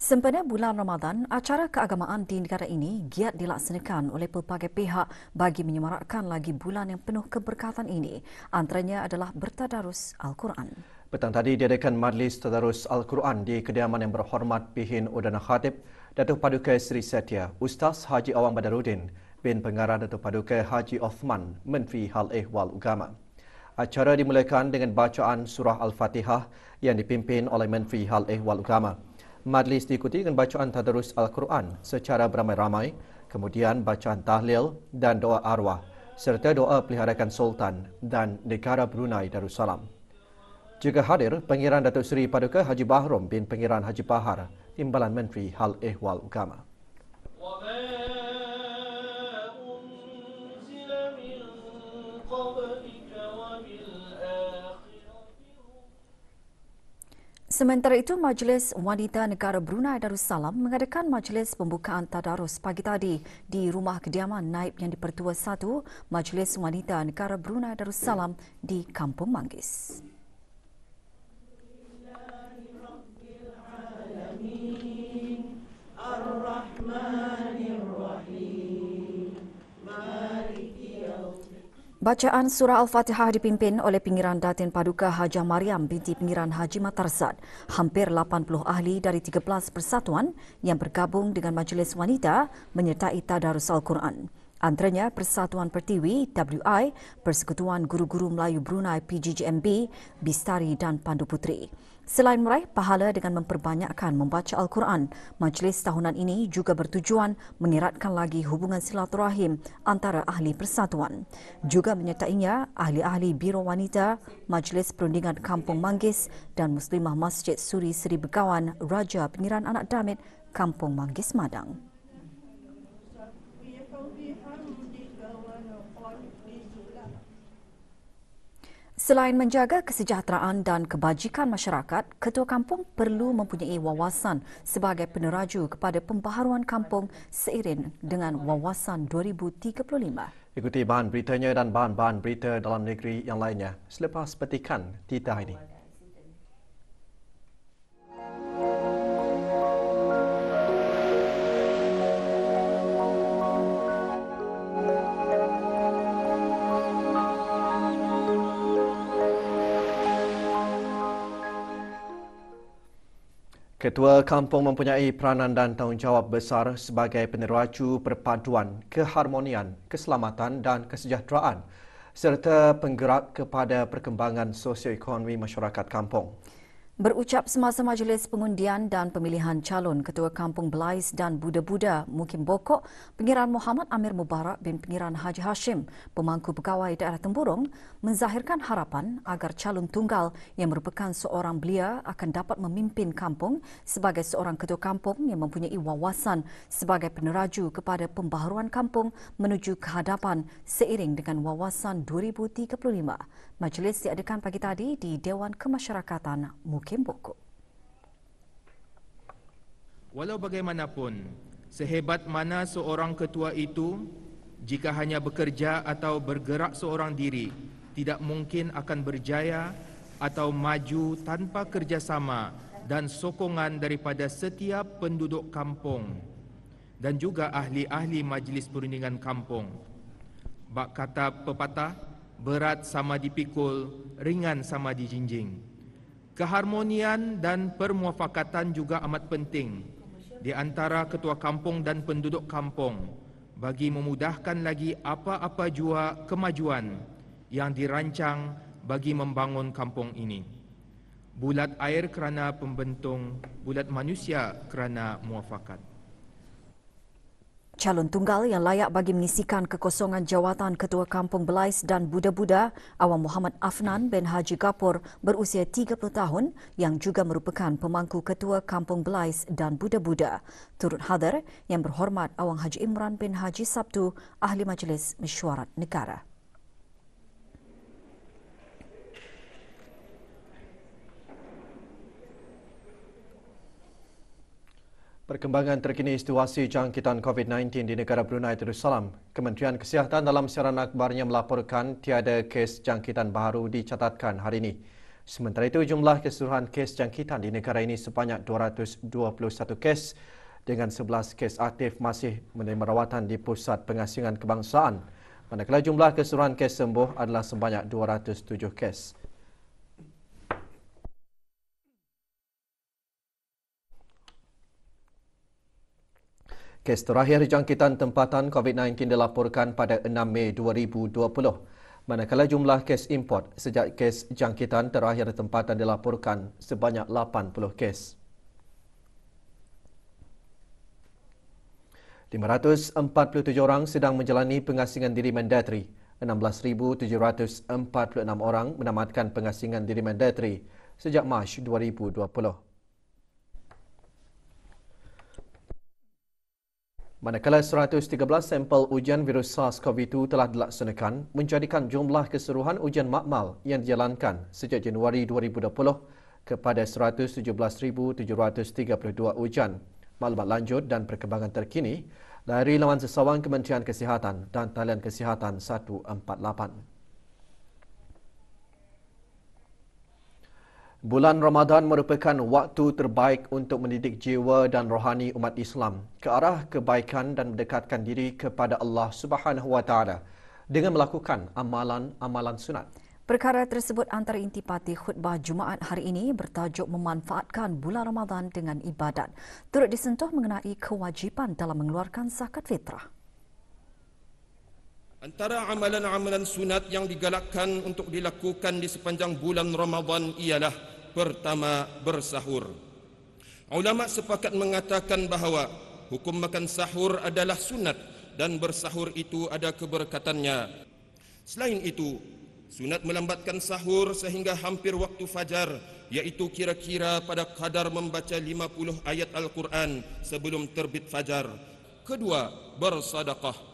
Sempena bulan Ramadan, acara keagamaan di negara ini giat dilaksanakan oleh pelbagai pihak bagi menyemarakkan lagi bulan yang penuh keberkatan ini. Antaranya adalah bertadarus Al-Quran. Petang tadi diadakan Majlis Tadarus Al-Quran di kediaman yang berhormat Pihin Udana Khatib, Datuk Paduka Seri Setia, Ustaz Haji Awang Badarudin bin Pengarah Datuk Paduka Haji Othman, Menteri Hal Ehwal Agama. Acara dimulakan dengan bacaan surah Al-Fatihah yang dipimpin oleh Menteri Hal Ehwal Agama. Majlis diikuti dengan bacaan Tadarus Al-Quran secara beramai-ramai, kemudian bacaan tahlil dan doa arwah, serta doa peliharakan Sultan dan negara Brunei Darussalam. Juga hadir Pengiran Datuk Seri Paduka Haji Bahrom bin Pengiran Haji Pahar, Timbalan Menteri Hal Ehwal Agama. Sementara itu, Majlis Wanita Negara Brunei Darussalam mengadakan majlis pembukaan tadarus pagi tadi di rumah kediaman Naib Yang di-Pertua 1 Majlis Wanita Negara Brunei Darussalam di Kampung Manggis. Bacaan surah Al-Fatihah dipimpin oleh Pengiran Datin Paduka Hajah Mariam binti Pengiran Haji Matarzad. Hampir 80 ahli dari 13 persatuan yang bergabung dengan Majlis Wanita menyertai Tadarus Al-Quran. Antaranya Persatuan Pertiwi, WI, Persekutuan Guru-Guru Melayu Brunei PGGMB, Bistari dan Pandu Putri. Selain meraih pahala dengan memperbanyakkan membaca Al-Quran, majlis tahunan ini juga bertujuan mengeratkan lagi hubungan silaturahim antara ahli persatuan. Juga menyertainya ahli-ahli Biro Wanita, Majlis Perundingan Kampung Manggis dan Muslimah Masjid Suri Seri Begawan Raja Pengiran Anak Damit Kampung Manggis Madang. Selain menjaga kesejahteraan dan kebajikan masyarakat, Ketua Kampung perlu mempunyai wawasan sebagai peneraju kepada pembaharuan kampung seiring dengan Wawasan 2035. Ikuti bahan beritanya dan bahan-bahan berita dalam negeri yang lainnya selepas petikan titah ini. Ketua Kampung mempunyai peranan dan tanggungjawab besar sebagai peneraju perpaduan, keharmonian, keselamatan dan kesejahteraan serta penggerak kepada perkembangan sosioekonomi masyarakat kampung. Berucap semasa majlis pengundian dan pemilihan calon Ketua Kampung Belais dan Buda-Buda Mukim Bokok, Pengiran Muhammad Amir Mubarak bin Pengiran Haji Hashim, pemangku pegawai daerah Temburong, menzahirkan harapan agar calon tunggal yang merupakan seorang belia akan dapat memimpin kampung sebagai seorang ketua kampung yang mempunyai wawasan sebagai peneraju kepada pembaharuan kampung menuju kehadapan seiring dengan Wawasan 2035. Majlis diadakan pagi tadi di Dewan Kemasyarakatan Mukim Bokok. Walau bagaimanapun, sehebat mana seorang ketua itu, jika hanya bekerja atau bergerak seorang diri, tidak mungkin akan berjaya atau maju tanpa kerjasama dan sokongan daripada setiap penduduk kampung dan juga ahli-ahli Majlis Perundingan Kampung. Bak kata pepatah, berat sama dipikul, ringan sama dijinjing. Keharmonian dan permuafakatan juga amat penting di antara ketua kampung dan penduduk kampung bagi memudahkan lagi apa-apa jua kemajuan yang dirancang bagi membangun kampung ini. Bulat air kerana pembentung, bulat manusia kerana muafakat. Calon tunggal yang layak bagi mengisikan kekosongan jawatan Ketua Kampung Belais dan Buda-Buda, Awang Muhammad Afnan bin Haji Gapur berusia 30 tahun yang juga merupakan pemangku Ketua Kampung Belais dan Buda-Buda. Turut hadir yang berhormat Awang Haji Imran bin Haji Sabtu, Ahli Majlis Mesyuarat Negara. Perkembangan terkini situasi jangkitan COVID-19 di negara Brunei Darussalam. Kementerian Kesihatan dalam siaran akhbarnya melaporkan tiada kes jangkitan baru dicatatkan hari ini. Sementara itu, jumlah keseluruhan kes jangkitan di negara ini sebanyak 221 kes dengan 11 kes aktif masih menerima rawatan di Pusat Pengasingan Kebangsaan. Manakala jumlah keseluruhan kes sembuh adalah sebanyak 207 kes. Kes terakhir jangkitan tempatan COVID-19 dilaporkan pada 6 Mei 2020. Manakala jumlah kes import sejak kes jangkitan terakhir tempatan dilaporkan sebanyak 80 kes. 547 orang sedang menjalani pengasingan diri mandatri. 16,746 orang menamatkan pengasingan diri mandatri sejak Mac 2020. Manakala 113 sampel ujian virus SARS-CoV-2 telah dilaksanakan, menjadikan jumlah keseluruhan ujian makmal yang dijalankan sejak Januari 2020 kepada 117,732 ujian. Maklumat lanjut dan perkembangan terkini dari laman sesawang Kementerian Kesihatan dan Talian Kesihatan 148. Bulan Ramadan merupakan waktu terbaik untuk mendidik jiwa dan rohani umat Islam ke arah kebaikan dan mendekatkan diri kepada Allah Subhanahu Wa Taala dengan melakukan amalan-amalan sunat. Perkara tersebut antara intipati khutbah Jumaat hari ini bertajuk memanfaatkan bulan Ramadan dengan ibadat. Turut disentuh mengenai kewajipan dalam mengeluarkan zakat fitrah. Antara amalan-amalan sunat yang digalakkan untuk dilakukan di sepanjang bulan Ramadan ialah pertama, bersahur. Ulama sepakat mengatakan bahawa hukum makan sahur adalah sunat dan bersahur itu ada keberkatannya. Selain itu, sunat melambatkan sahur sehingga hampir waktu fajar, iaitu kira-kira pada kadar membaca 50 ayat Al-Quran sebelum terbit fajar. Kedua, bersedekah.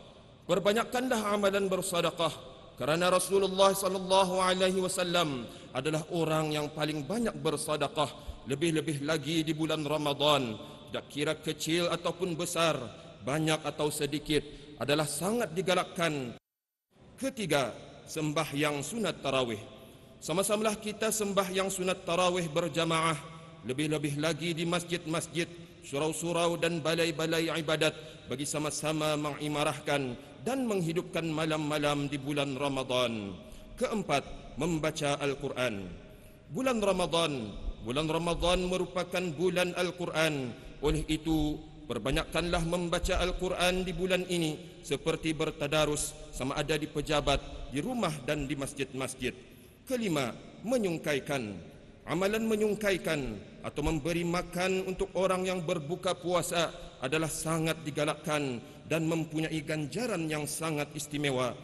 Perbanyakkanlah amalan bersedekah kerana Rasulullah SAW adalah orang yang paling banyak bersedekah, lebih-lebih lagi di bulan Ramadan. Tak kira kecil ataupun besar, banyak atau sedikit, adalah sangat digalakkan. Ketiga, sembahyang sunat tarawih. Sama-samalah kita sembahyang sunat tarawih berjamaah, lebih-lebih lagi di masjid-masjid, surau-surau dan balai-balai ibadat bagi sama-sama mengimarahkan dan menghidupkan malam-malam di bulan Ramadan. Keempat, membaca Al-Quran. Bulan Ramadan merupakan bulan Al-Quran. Oleh itu, perbanyakkanlah membaca Al-Quran di bulan ini seperti bertadarus sama ada di pejabat, di rumah dan di masjid-masjid. Kelima, menyungkaikan. Amalan menyungkaikan atau memberi makan untuk orang yang berbuka puasa adalah sangat digalakkan dan mempunyai ganjaran yang sangat istimewa.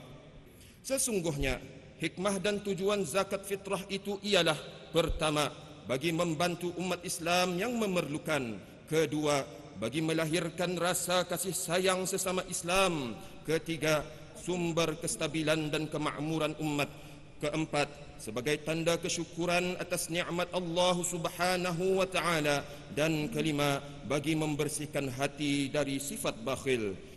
Sesungguhnya, hikmah dan tujuan zakat fitrah itu ialah: pertama, bagi membantu umat Islam yang memerlukan; kedua, bagi melahirkan rasa kasih sayang sesama Islam; ketiga, sumber kestabilan dan kemakmuran umat; keempat, sebagai tanda kesyukuran atas nikmat Allah Subhanahu wa Ta'ala; dan kelima, bagi membersihkan hati dari sifat bakhil.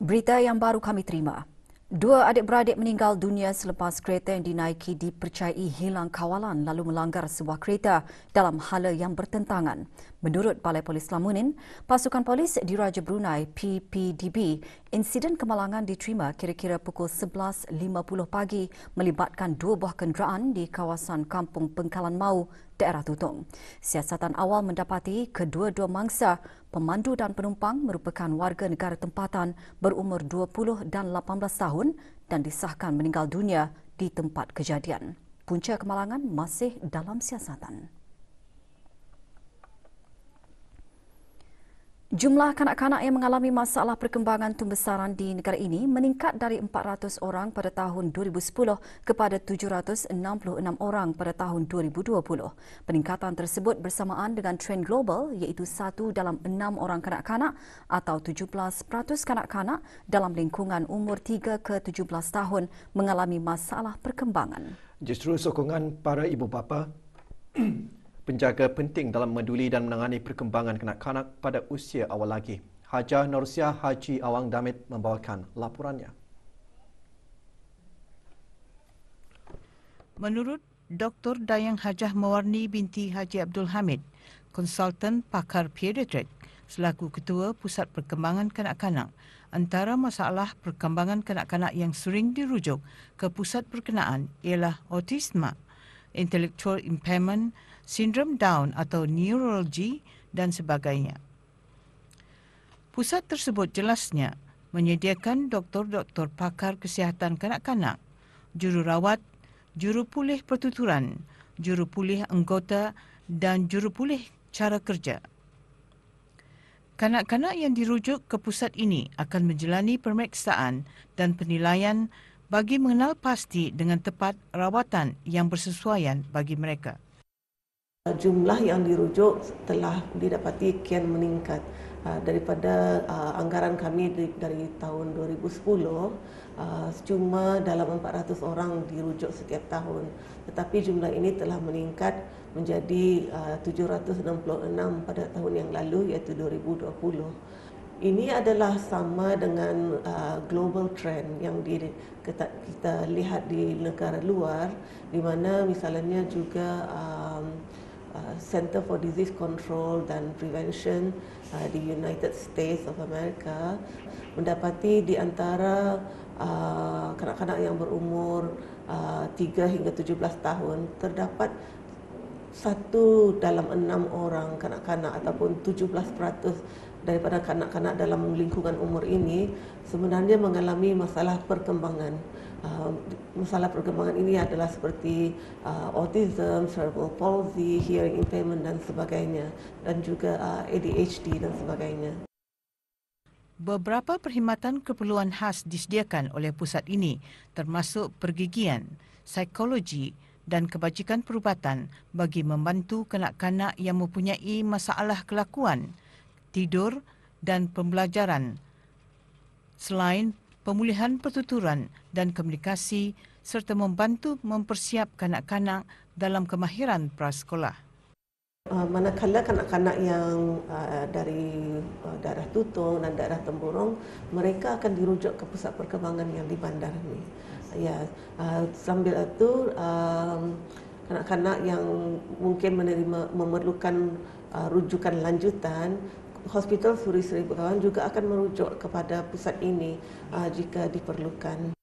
Berita yang baru kami terima. 2 adik-beradik meninggal dunia selepas kereta yang dinaiki dipercayai hilang kawalan lalu melanggar sebuah kereta dalam hala yang bertentangan. Menurut Balai Polis Lamunin, pasukan polis Diraja Brunei PPDB, insiden kemalangan diterima kira-kira pukul 11.50 pagi melibatkan 2 buah kenderaan di kawasan Kampung Pengkalan Mau, daerah Tutong. Siasatan awal mendapati kedua-dua mangsa, pemandu dan penumpang merupakan warga negara tempatan berumur 20 dan 18 tahun dan disahkan meninggal dunia di tempat kejadian. Punca kemalangan masih dalam siasatan. Jumlah kanak-kanak yang mengalami masalah perkembangan tumbesaran di negara ini meningkat dari 400 orang pada tahun 2010 kepada 766 orang pada tahun 2020. Peningkatan tersebut bersamaan dengan trend global iaitu 1 dalam 6 orang kanak-kanak atau 17% kanak-kanak dalam lingkungan umur 3 ke 17 tahun mengalami masalah perkembangan. Justru sokongan para ibu bapa penjaga penting dalam meduli dan menangani perkembangan kanak-kanak pada usia awal lagi. Hajah Nursiah Haji Awang Damit membawakan laporannya. Menurut Dr. Dayang Hajah Mewarni binti Haji Abdul Hamid, konsultan pakar pediatrik selaku Ketua Pusat Perkembangan Kanak-Kanak, antara masalah perkembangan kanak-kanak yang sering dirujuk ke pusat berkenaan ialah autisma, intellectual impairment, sindrom Down atau neurologi dan sebagainya. Pusat tersebut jelasnya menyediakan doktor-doktor pakar kesihatan kanak-kanak, jururawat, jurupulih pertuturan, jurupulih anggota dan jurupulih cara kerja. Kanak-kanak yang dirujuk ke pusat ini akan menjalani pemeriksaan dan penilaian bagi mengenal pasti dengan tepat rawatan yang bersesuaian bagi mereka. Jumlah yang dirujuk telah didapati kian meningkat daripada anggaran kami dari tahun 2010 cuma dalam 400 orang dirujuk setiap tahun, tetapi jumlah ini telah meningkat menjadi 766 pada tahun yang lalu iaitu 2020. Ini adalah sama dengan global trend yang kita lihat di negara luar, di mana misalnya juga Center for Disease Control dan Prevention di United States of America mendapati di antara kanak-kanak yang berumur 3 hingga 17 tahun terdapat 1 dalam 6 orang kanak-kanak ataupun 17% daripada kanak-kanak dalam lingkungan umur ini sebenarnya mengalami masalah perkembangan. Masalah perkembangan ini adalah seperti autism, cerebral palsy, hearing impairment dan sebagainya, dan juga ADHD dan sebagainya. Beberapa perkhidmatan keperluan khas disediakan oleh pusat ini termasuk pergigian, psikologi dan kebajikan perubatan bagi membantu kanak-kanak yang mempunyai masalah kelakuan, tidur dan pembelajaran, selain pemulihan pertuturan dan komunikasi serta membantu mempersiap kanak-kanak dalam kemahiran prasekolah. Manakala kanak-kanak yang dari daerah Tutong dan daerah Temburong, mereka akan dirujuk ke pusat perkembangan yang di bandar ini. Ya, sambil itu kanak-kanak yang mungkin memerlukan rujukan lanjutan, Hospital Suri Seri Begawan juga akan merujuk kepada pusat ini jika diperlukan.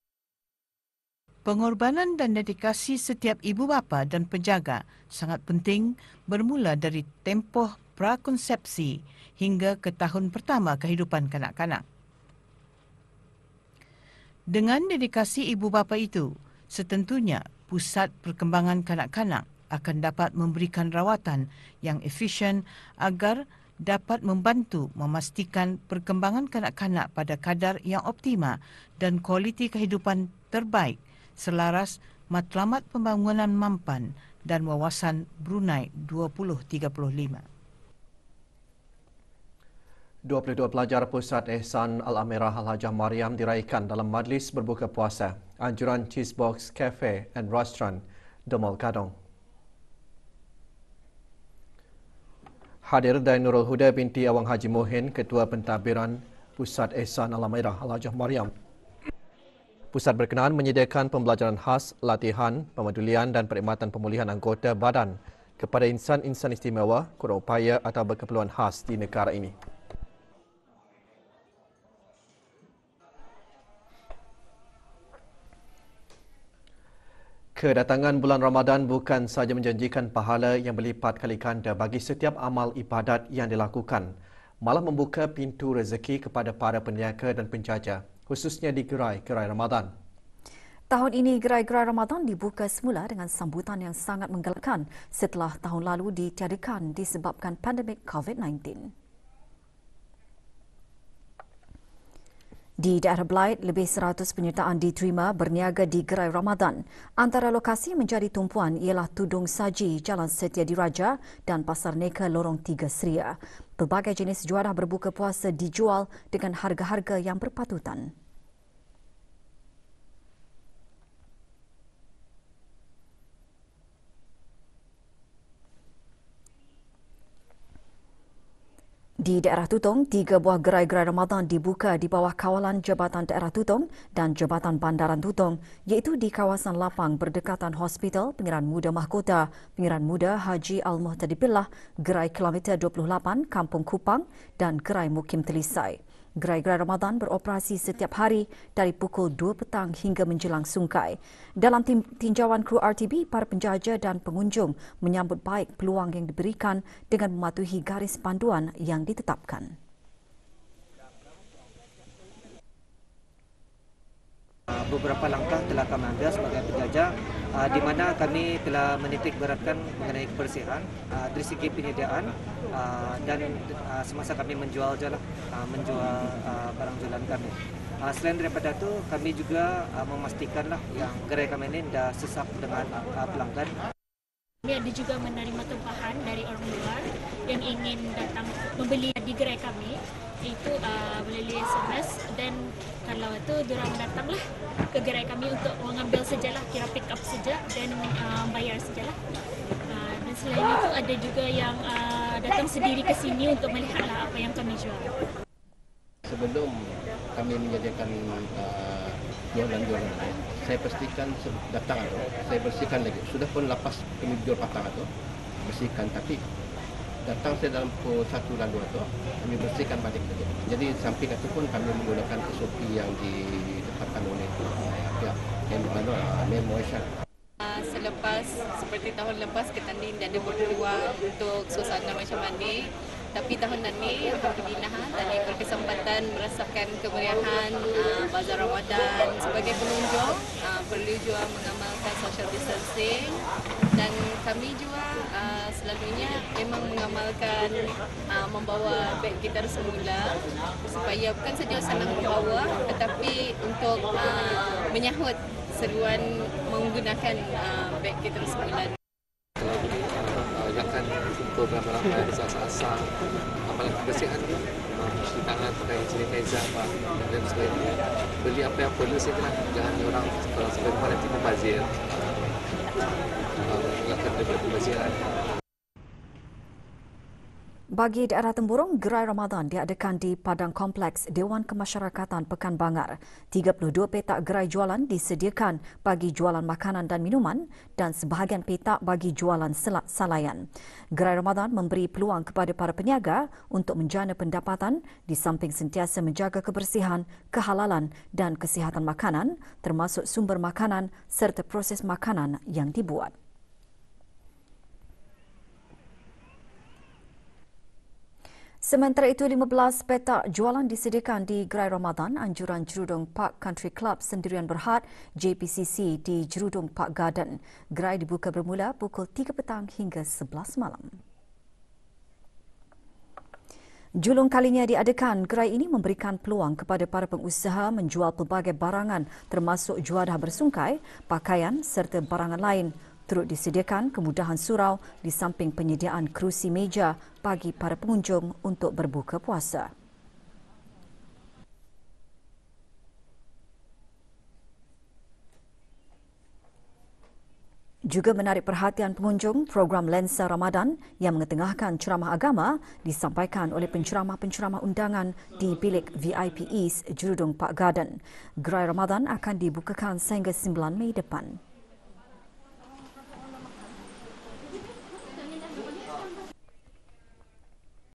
Pengorbanan dan dedikasi setiap ibu bapa dan penjaga sangat penting bermula dari tempoh prakonsepsi hingga ke tahun pertama kehidupan kanak-kanak. Dengan dedikasi ibu bapa itu, setentunya pusat perkembangan kanak-kanak akan dapat memberikan rawatan yang efisien agar dapat membantu memastikan perkembangan kanak-kanak pada kadar yang optima dan kualiti kehidupan terbaik selaras matlamat pembangunan mampan dan wawasan Brunei 2035. 22 pelajar Pusat Ehsan Al-Amirah Al-Hajah Mariam diraikan dalam majlis berbuka puasa anjuran Cheesebox Cafe and Restaurant, Domol Kadong. Hadir dan Nurul Huda binti Awang Haji Mohin, Ketua Pentadbiran Pusat Ehsan Al-Amirah Al-Hajah Mariam. Pusat berkenaan menyediakan pembelajaran khas, latihan, pemedulian dan perkhidmatan pemulihan anggota badan kepada insan-insan istimewa, kurang upaya atau berkeperluan khas di negara ini. Kedatangan bulan Ramadan bukan sahaja menjanjikan pahala yang berlipat kali ganda bagi setiap amal ibadat yang dilakukan, malah membuka pintu rezeki kepada para peniaga dan penjajah, khususnya di gerai-gerai Ramadan. Tahun ini, gerai-gerai Ramadan dibuka semula dengan sambutan yang sangat menggalakkan setelah tahun lalu ditiadakan disebabkan pandemik COVID-19. Di daerah Belait, lebih 100 penyertaan diterima berniaga di gerai Ramadan. Antara lokasi menjadi tumpuan ialah Tudung Saji, Jalan Setia Diraja dan Pasar Neka Lorong 3 Seria. Pelbagai jenis juadah berbuka puasa dijual dengan harga-harga yang berpatutan. Di daerah Tutong, 3 buah gerai-gerai Ramadan dibuka di bawah kawalan Jabatan Daerah Tutong dan Jabatan Bandaran Tutong, iaitu di kawasan lapang berdekatan Hospital Pengiran Muda Mahkota, Pengiran Muda Haji Al-Muhtadi Billah, Gerai Kilometer 28, Kampung Kupang dan Gerai Mukim Telisai. Gerai-gerai Ramadan beroperasi setiap hari dari pukul 2 petang hingga menjelang sungkai. Dalam tinjauan kru RTB, para penjaja dan pengunjung menyambut baik peluang yang diberikan dengan mematuhi garis panduan yang ditetapkan. Beberapa langkah telah kami ambil sebagai penjajah di mana kami telah menitik beratkan mengenai kebersihan dari segi penyediaan dan semasa kami menjual barang jualan kami. Selain daripada itu, kami juga memastikanlah yang gerai kami ini dah sesak dengan pelanggan. Kami ada juga menerima tumpahan dari orang luar yang ingin datang membeli di gerai kami, itu melalui SMS, dan kalau itu diorang datanglah ke gerai kami untuk mengambil sajalah, kira pick up saja dan bayar sajalah. Dan selain itu ada juga yang datang sendiri ke sini untuk melihatlah apa yang kami jual. Sebelum kami menyediakan jualan-jualan lain, saya pastikan datang itu, saya bersihkan lagi. Sudah pun lepas kami jual patang itu, bersihkan, tapi datang saya dalam pukul 1 dan 2 itu, kami bersihkan balik lagi. Jadi samping itu pun kami menggunakan SOP yang ditetapkan oleh pihak yang dimana Memoisha. Selepas seperti tahun lepas kita ni tidak ada berpeluang untuk suasana macam ni, tapi tahun ini alhamdulillah tadi berkesempatan merasakan kemeriahan Bazar Ramadan. Sebagai pengunjung perlu juga mengamalkan social distancing, dan kami juga selalunya memang mengamalkan membawa beg kita semula supaya bukan saja senang membawa, tetapi untuk menyahut seruan menggunakan beg kita semula. Banyakkan program ramai besar-besar amalan kebersihan, cuci tangan, pakai sanitizer dan sebagainya. Beli apa yang perlu sajalah, jangan orang kalau sebagaimana nanti membazir. Melakukan daripada kebersihan. Bagi daerah Temburong, Gerai Ramadan diadakan di Padang Kompleks Dewan Kemasyarakatan Pekan Bangar. 32 petak gerai jualan disediakan bagi jualan makanan dan minuman dan sebahagian petak bagi jualan salayan. Gerai Ramadan memberi peluang kepada para peniaga untuk menjana pendapatan di samping sentiasa menjaga kebersihan, kehalalan dan kesihatan makanan, termasuk sumber makanan serta proses makanan yang dibuat. Sementara itu, 15 petak jualan disediakan di Gerai Ramadan anjuran Jerudong Park Country Club Sendirian Berhad JPCC di Jerudong Park Garden. Gerai dibuka bermula pukul 3 petang hingga 11 malam. Julung kalinya diadakan, gerai ini memberikan peluang kepada para pengusaha menjual pelbagai barangan termasuk juadah bersungkai, pakaian serta barangan lain. Turut disediakan kemudahan surau di samping penyediaan kerusi meja bagi para pengunjung untuk berbuka puasa. Juga menarik perhatian pengunjung, program Lensa Ramadan yang mengetengahkan ceramah agama disampaikan oleh penceramah-penceramah undangan di bilik VIP East Jerudong Park Garden. Gerai Ramadan akan dibukakan sehingga 9 Mei depan.